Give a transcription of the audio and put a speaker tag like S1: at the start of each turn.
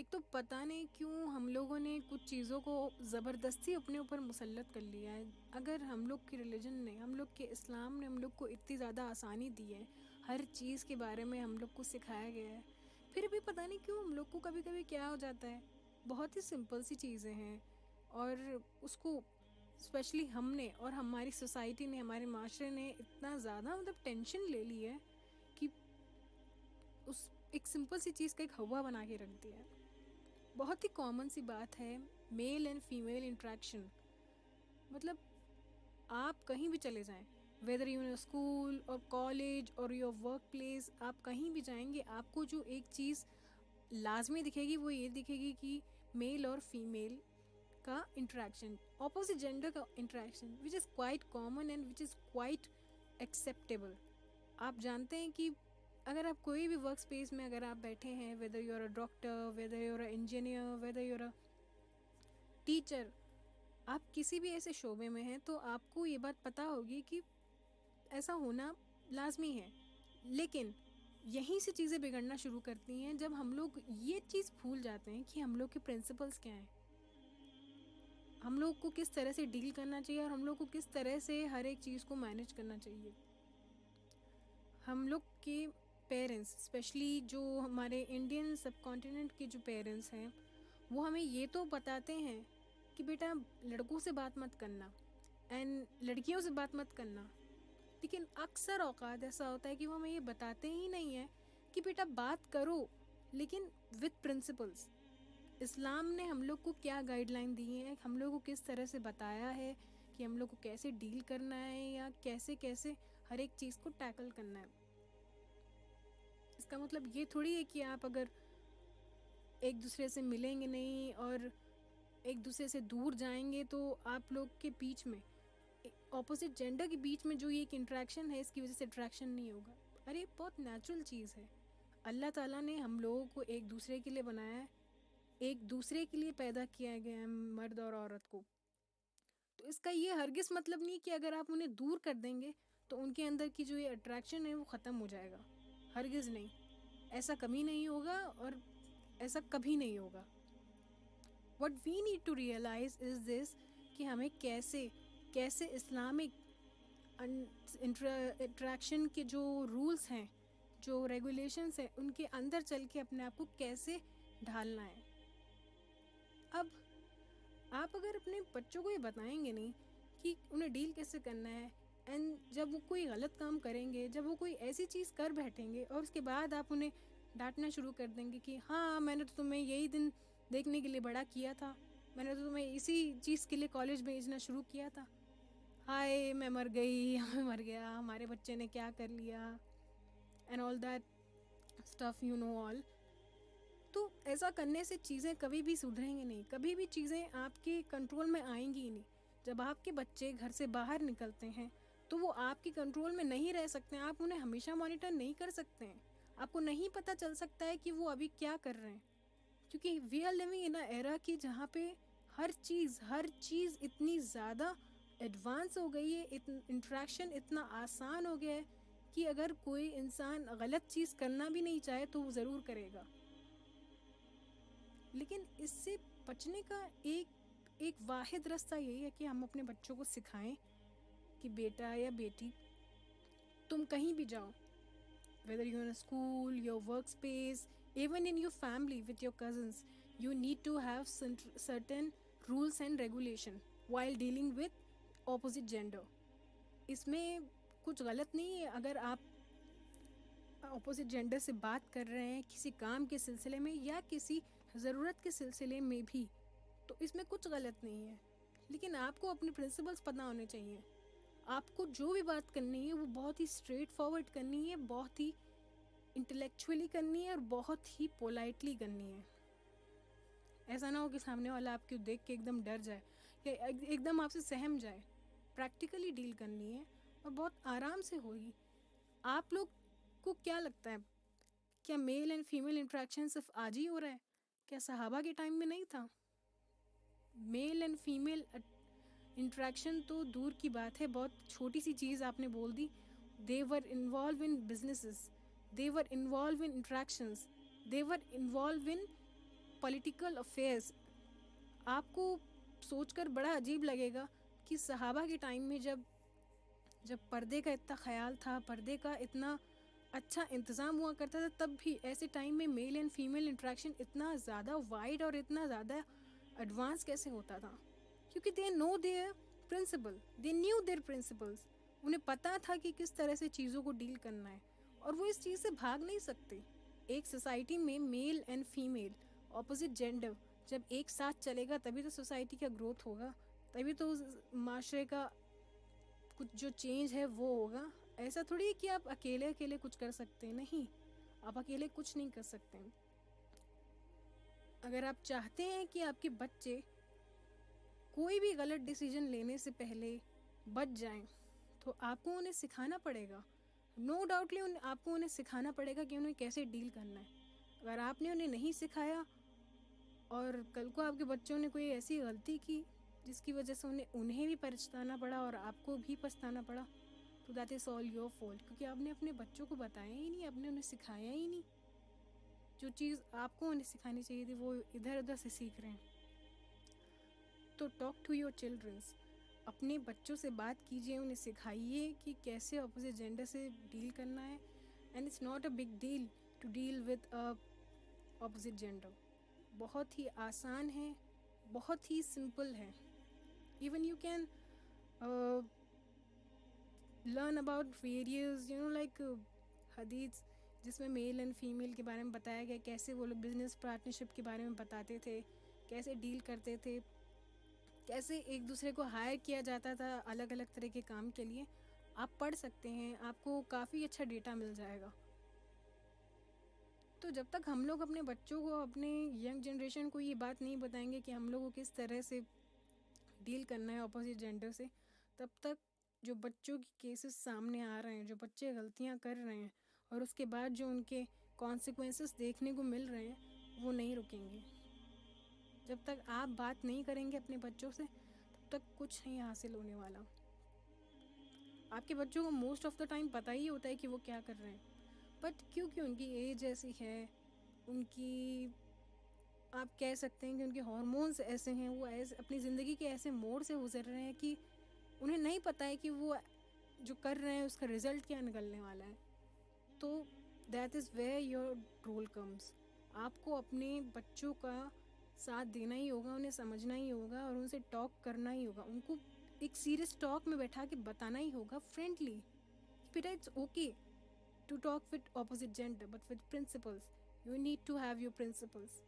S1: एक तो पता नहीं क्यों हम लोगों ने कुछ चीज़ों को ज़बरदस्ती अपने ऊपर मुसल्लत कर लिया है। अगर हम लोग के रिलीजन ने, हम लोग के इस्लाम ने हम लोग को इतनी ज़्यादा आसानी दी है, हर चीज़ के बारे में हम लोग को सिखाया गया है, फिर भी पता नहीं क्यों हम लोग को कभी कभी क्या हो जाता है, बहुत ही सिंपल सी चीज़ें हैं और उसको स्पेशली हमने और हमारी सोसाइटी ने, हमारे माशरे ने इतना ज़्यादा मतलब टेंशन ले ली है कि उस एक सिंपल सी चीज़ का एक हवा बना के रख दिया है। बहुत ही कॉमन सी बात है, मेल एंड फीमेल इंट्रैक्शन। मतलब आप कहीं भी चले जाएं, वेदर यू इन स्कूल और कॉलेज और योर वर्क प्लेस, आप कहीं भी जाएंगे आपको जो एक चीज़ लाजमी दिखेगी वो ये दिखेगी कि मेल और फीमेल का इंट्रैक्शन, ऑपोजिट जेंडर का interaction, which is quite common and which is quite acceptable. आप जानते हैं कि अगर आप कोई भी वर्क स्पेस में अगर आप बैठे हैं, whether you're a doctor, whether you're a engineer, whether you're a teacher, आप किसी भी ऐसे शोबे में हैं तो आपको ये बात पता होगी कि ऐसा होना लाजमी है। लेकिन यहीं से चीज़ें बिगड़ना शुरू करती हैं जब हम लोग ये चीज़ भूल जाते हैं कि हम लोग के प्रिंसिपल्स क्या हैं, हम लोग को किस तरह से डील करना चाहिए और हम लोग को किस तरह से हर एक चीज़ को मैनेज करना चाहिए। हम लोग के पेरेंट्स, स्पेशली जो हमारे इंडियन सब कॉन्टिनेंट के जो पेरेंट्स हैं, वो हमें ये तो बताते हैं कि बेटा लड़कों से बात मत करना एंड लड़कियों से बात मत करना, लेकिन अक्सर औकात ऐसा होता है कि वो हमें ये बताते ही नहीं है कि बेटा बात करो, लेकिन विद प्रिंसिपल्स। इस्लाम ने हम लोग को क्या गाइडलाइन दी है, हम लोग को किस तरह से बताया है कि हम लोग को कैसे डील करना है या कैसे कैसे हर एक चीज़ को टैकल करना है। इसका मतलब ये थोड़ी है कि आप अगर एक दूसरे से मिलेंगे नहीं और एक दूसरे से दूर जाएंगे तो आप लोग के बीच में, ऑपोजिट जेंडर के बीच में जो ये एक इंट्रैक्शन है, इसकी वजह से अट्रैक्शन नहीं होगा। अरे बहुत नेचुरल चीज़ है। अल्लाह ताला ने हम लोगों को एक दूसरे के लिए बनाया है, एक दूसरे के लिए पैदा किया गया है, मर्द और औरत को। तो इसका ये हरगिज़ मतलब नहीं कि अगर आप उन्हें दूर कर देंगे तो उनके अंदर की जो ये अट्रैक्शन है वो ख़त्म हो जाएगा। हरगिज़ नहीं, ऐसा कभी नहीं होगा और ऐसा कभी नहीं होगा। What we need to realize is this कि हमें कैसे कैसे इस्लामिक इंट्रैक्शन के जो रूल्स हैं, जो रेगुलेशंस हैं, उनके अंदर चल के अपने आप को कैसे ढालना है। अब आप अगर अपने बच्चों को ये बताएंगे नहीं कि उन्हें डील कैसे करना है, एंड जब वो कोई गलत काम करेंगे, जब वो कोई ऐसी चीज़ कर बैठेंगे और उसके बाद आप उन्हें डांटना शुरू कर देंगे कि हाँ मैंने तो तुम्हें यही दिन देखने के लिए बड़ा किया था, मैंने तो तुम्हें इसी चीज़ के लिए कॉलेज भेजना शुरू किया था, हाय मैं मर गई, मैं मर गया, हमारे बच्चे ने क्या कर लिया, and all that stuff, you know all. तो ऐसा करने से चीज़ें कभी भी सुधरेंगी नहीं, कभी भी चीज़ें आपके कंट्रोल में आएंगी ही नहीं। जब आपके बच्चे घर से बाहर निकलते हैं तो वो आपके कंट्रोल में नहीं रह सकते हैं, आप उन्हें हमेशा मॉनिटर नहीं कर सकते हैं, आपको नहीं पता चल सकता है कि वो अभी क्या कर रहे हैं, क्योंकि we are living in a era की जहाँ पे हर चीज़ इतनी ज़्यादा एडवांस हो गई है, इंट्रैक्शन इतना आसान हो गया है कि अगर कोई इंसान गलत चीज़ करना भी नहीं चाहे तो वो ज़रूर करेगा। लेकिन इससे बचने का एक वाहिद रास्ता यही है कि हम अपने बच्चों को सिखाएं कि बेटा या बेटी, तुम कहीं भी जाओ, whether you're in a school, your workspace, even in your family with your cousins, you need to have certain rules and regulation while dealing with opposite gender. इसमें कुछ गलत नहीं है अगर आप ऑपोजिट जेंडर से बात कर रहे हैं किसी काम के सिलसिले में या किसी ज़रूरत के सिलसिले में भी, तो इसमें कुछ गलत नहीं है। लेकिन आपको अपने प्रिंसिपल्स पता होने चाहिए। आपको जो भी बात करनी है वो बहुत ही स्ट्रेट फॉरवर्ड करनी है, बहुत ही इंटेलेक्चुअली करनी है और बहुत ही पोलाइटली करनी है। ऐसा ना हो कि सामने वाला आपको देख के एकदम डर जाए या एकदम आपसे सहम जाए। प्रैक्टिकली डील करनी है और बहुत आराम से होगी। आप लोग को क्या लगता है, क्या मेल एंड फीमेल इंट्रैक्शन सिर्फ आज ही हो रहा है? क्या सहाबा के टाइम में नहीं था? मेल एंड फीमेल इंट्रैक्शन तो दूर की बात है, बहुत छोटी सी चीज़ आपने बोल दी। They were involved in businesses, they were involved in interactions, they were involved in political affairs, आपको सोचकर बड़ा अजीब लगेगा कि सहाबा के टाइम में जब जब पर्दे का इतना ख्याल था, पर्दे का इतना अच्छा इंतज़ाम हुआ करता था, तब भी ऐसे टाइम में मेल एंड फीमेल इंट्रैक्शन इतना ज़्यादा वाइड और इतना ज़्यादा एडवांस कैसे होता था? क्योंकि they know their principle, they knew their principles. उन्हें पता था कि किस तरह से चीज़ों को डील करना है, और वो इस चीज़ से भाग नहीं सकते। एक सोसाइटी में male and female, opposite gender जब एक साथ चलेगा तभी तो सोसाइटी का ग्रोथ होगा, तभी तो उस माशरे का कुछ जो चेंज है वो होगा। ऐसा थोड़ी है कि आप अकेले अकेले कुछ कर सकते हैं, नहीं, आप अकेले कुछ नहीं कर सकते। अगर आप चाहते हैं कि आपके बच्चे कोई भी गलत डिसीजन लेने से पहले बच जाएं, तो आपको उन्हें सिखाना पड़ेगा। नो डाउटली आपको उन्हें सिखाना पड़ेगा कि उन्हें कैसे डील करना है। अगर आपने उन्हें नहीं सिखाया और कल को आपके बच्चों ने कोई ऐसी गलती की जिसकी वजह से उन्हें भी पछताना पड़ा और आपको भी पछताना पड़ा, तो that is all your fault, क्योंकि आपने अपने बच्चों को बताया ही नहीं, आपने उन्हें सिखाया ही नहीं। जो चीज़ आपको उन्हें सिखानी चाहिए थी वो इधर उधर से सीख रहे हैं। तो टॉक टू योर चिल्ड्रंस, अपने बच्चों से बात कीजिए, उन्हें सिखाइए कि कैसे अपोजिट जेंडर से डील करना है। And it's not a big deal to deal with opposite gender. बहुत ही आसान है, बहुत ही सिंपल है। Even you can learn about various like हदीस, जिसमें मेल एंड फीमेल के बारे में बताया गया, कैसे वो लोग बिजनेस पार्टनरशिप के बारे में बताते थे, कैसे डील करते थे, कैसे एक दूसरे को हायर किया जाता था अलग अलग तरह के काम के लिए। आप पढ़ सकते हैं, आपको काफ़ी अच्छा डेटा मिल जाएगा। तो जब तक हम लोग अपने बच्चों को, अपने यंग जनरेशन को ये बात नहीं बताएंगे कि हम लोग को किस तरह से डील करना है अपोजिट जेंडर से, तब तक जो बच्चों की केसेस सामने आ रहे हैं, जो बच्चे गलतियां कर रहे हैं और उसके बाद जो उनके कॉन्सिक्वेंसेस देखने को मिल रहे हैं, वो नहीं रुकेंगे। जब तक आप बात नहीं करेंगे अपने बच्चों से, तब तक कुछ नहीं हासिल होने वाला। आपके बच्चों को मोस्ट ऑफ द टाइम पता ही होता है कि वो क्या कर रहे हैं, बट क्योंकि उनकी एज ऐसी है, उनकी, आप कह सकते हैं कि उनके हार्मोन्स ऐसे हैं, वो ऐसे अपनी ज़िंदगी के ऐसे मोड़ से गुजर रहे हैं कि उन्हें नहीं पता है कि वो जो कर रहे हैं उसका रिज़ल्ट क्या निकलने वाला है। तो that is where your role comes. आपको अपने बच्चों का साथ देना ही होगा, उन्हें समझना ही होगा और उनसे टॉक करना ही होगा। उनको एक सीरियस टॉक में बैठा के बताना ही होगा, फ्रेंडली, बेटा it's okay to talk with opposite gender but with principles, you need to have your principles.